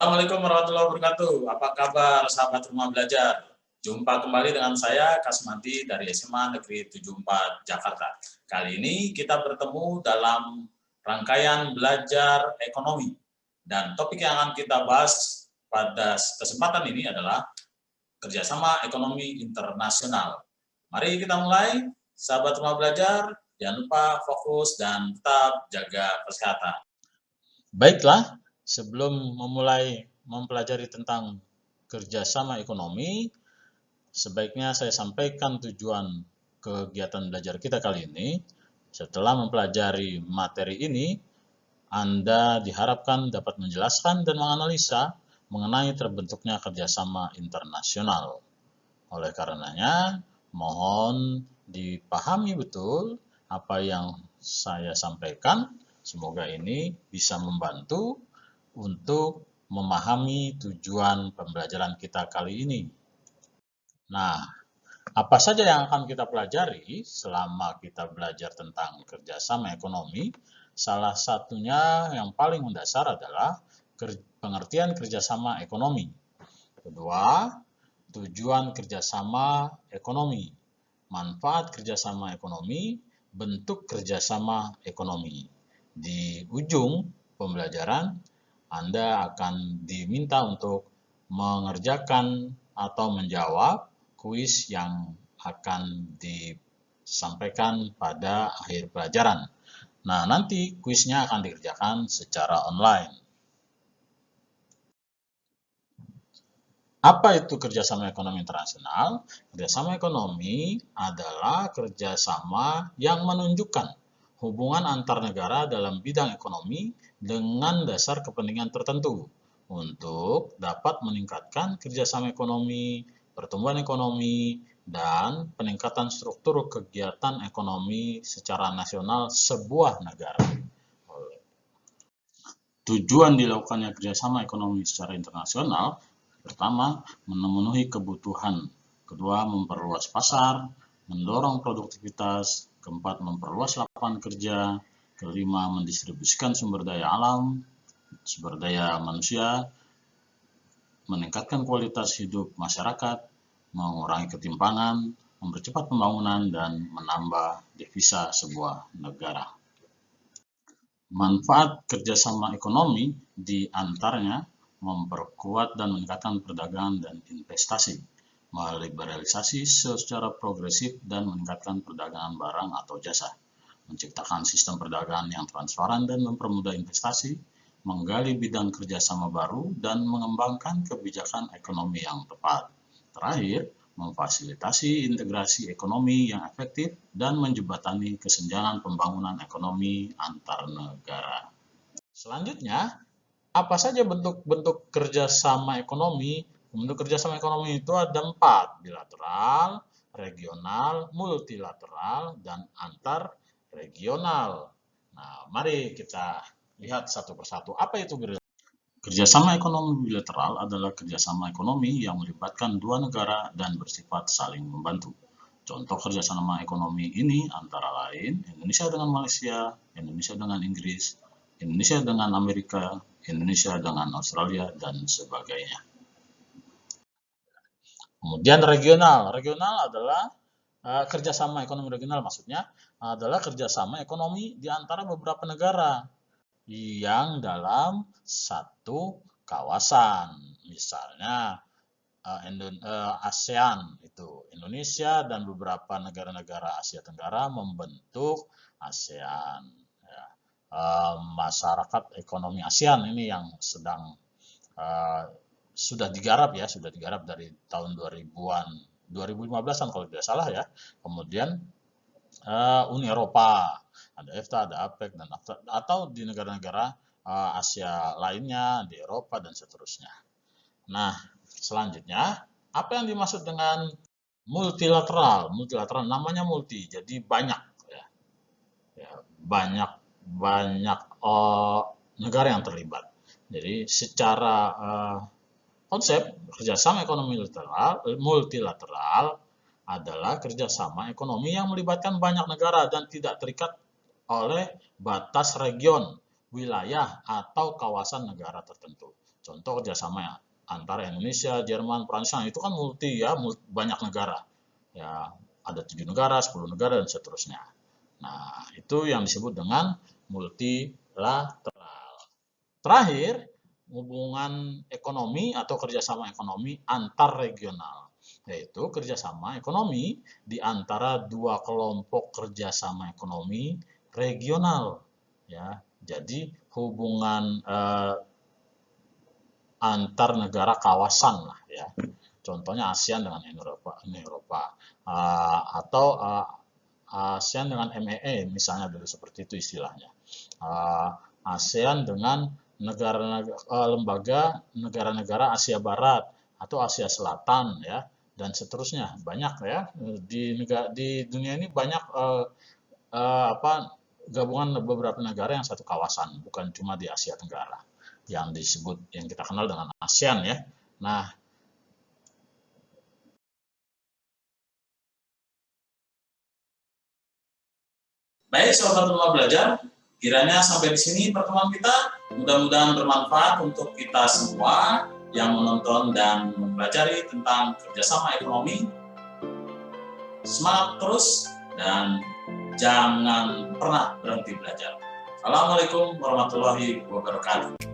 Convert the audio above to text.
Assalamualaikum warahmatullahi wabarakatuh. Apa kabar sahabat rumah belajar? Jumpa kembali dengan saya Kasmanti dari SMA Negeri 74 Jakarta. Kali ini kita bertemu dalam rangkaian belajar ekonomi. Dan topik yang akan kita bahas pada kesempatan ini adalah kerjasama ekonomi internasional. Mari kita mulai, sahabat rumah belajar. Jangan lupa fokus dan tetap jaga kesehatan. Baiklah, sebelum memulai mempelajari tentang kerjasama ekonomi, sebaiknya saya sampaikan tujuan kegiatan belajar kita kali ini. Setelah mempelajari materi ini, Anda diharapkan dapat menjelaskan dan menganalisa mengenai terbentuknya kerjasama internasional. Oleh karenanya, mohon dipahami betul apa yang saya sampaikan. Semoga ini bisa membantu untuk memahami tujuan pembelajaran kita kali ini. Nah, apa saja yang akan kita pelajari selama kita belajar tentang kerjasama ekonomi? Salah satunya yang paling mendasar adalah pengertian kerjasama ekonomi. Kedua, tujuan kerjasama ekonomi, manfaat kerjasama ekonomi, bentuk kerjasama ekonomi. Di ujung pembelajaran, Anda akan diminta untuk mengerjakan atau menjawab kuis yang akan disampaikan pada akhir pelajaran. Nah, nanti kuisnya akan dikerjakan secara online. Apa itu kerjasama ekonomi internasional? Kerjasama ekonomi adalah kerjasama yang menunjukkan hubungan antar negara dalam bidang ekonomi dengan dasar kepentingan tertentu untuk dapat meningkatkan kerjasama ekonomi, pertumbuhan ekonomi, dan peningkatan struktur kegiatan ekonomi secara nasional sebuah negara. Tujuan dilakukannya kerjasama ekonomi secara internasional, pertama, memenuhi kebutuhan. Kedua, memperluas pasar, mendorong produktivitas. Keempat, memperluas lapangan kerja. Kelima, mendistribusikan sumber daya alam, sumber daya manusia, meningkatkan kualitas hidup masyarakat, mengurangi ketimpangan, mempercepat pembangunan, dan menambah devisa sebuah negara. Manfaat kerjasama ekonomi di antaranya memperkuat dan meningkatkan perdagangan dan investasi, meliberalisasi secara progresif dan meningkatkan perdagangan barang atau jasa, menciptakan sistem perdagangan yang transparan dan mempermudah investasi, menggali bidang kerjasama baru, dan mengembangkan kebijakan ekonomi yang tepat. Terakhir, memfasilitasi integrasi ekonomi yang efektif dan menjembatani kesenjangan pembangunan ekonomi antar negara. Selanjutnya, apa saja bentuk-bentuk kerjasama ekonomi? Bentuk kerjasama ekonomi itu ada 4, bilateral, regional, multilateral, dan antar regional. Nah, mari kita lihat satu persatu. Apa itu bilateral? Kerjasama ekonomi bilateral adalah kerjasama ekonomi yang melibatkan dua negara dan bersifat saling membantu. Contoh kerjasama ekonomi ini antara lain Indonesia dengan Malaysia, Indonesia dengan Inggris, Indonesia dengan Amerika, Indonesia dengan Australia, dan sebagainya. Kemudian regional. Regional adalah kerjasama ekonomi regional, maksudnya adalah kerjasama ekonomi di antara beberapa negara yang dalam satu kawasan. Misalnya ASEAN itu Indonesia dan beberapa negara-negara Asia Tenggara membentuk ASEAN. Masyarakat ekonomi ASEAN ini yang sedang sudah digarap dari tahun 2000-an, 2015-an kalau tidak salah ya. Kemudian Uni Eropa, ada EFTA, ada APEC, dan atau di negara-negara Asia lainnya, di Eropa, dan seterusnya. Nah, selanjutnya, apa yang dimaksud dengan multilateral? Multilateral namanya multi, jadi banyak. Banyak negara yang terlibat. Jadi secara konsep kerjasama ekonomi multilateral adalah kerjasama ekonomi yang melibatkan banyak negara dan tidak terikat oleh batas region, wilayah, atau kawasan negara tertentu. Contoh kerjasama antara Indonesia, Jerman, Prancis, itu kan multi ya, banyak negara. Ya, ada 7 negara, 10 negara, dan seterusnya. Nah, itu yang disebut dengan multilateral. Terakhir, hubungan ekonomi atau kerjasama ekonomi antar regional, yaitu kerjasama ekonomi di antara dua kelompok kerjasama ekonomi regional. Ya, jadi hubungan antar negara kawasan lah ya. Contohnya ASEAN dengan Uni Eropa, atau ASEAN dengan MEE misalnya dulu seperti itu istilahnya. ASEAN dengan lembaga negara-negara Asia Barat atau Asia Selatan ya, dan seterusnya. Banyak ya di dunia ini banyak gabungan beberapa negara yang satu kawasan, bukan cuma di Asia Tenggara yang kita kenal dengan ASEAN ya. Nah, baik sahabat rumah belajar, kiranya sampai di sini pertemuan kita. Mudah-mudahan bermanfaat untuk kita semua yang menonton dan mempelajari tentang kerjasama ekonomi. Semangat terus dan jangan pernah berhenti belajar. Assalamualaikum warahmatullahi wabarakatuh.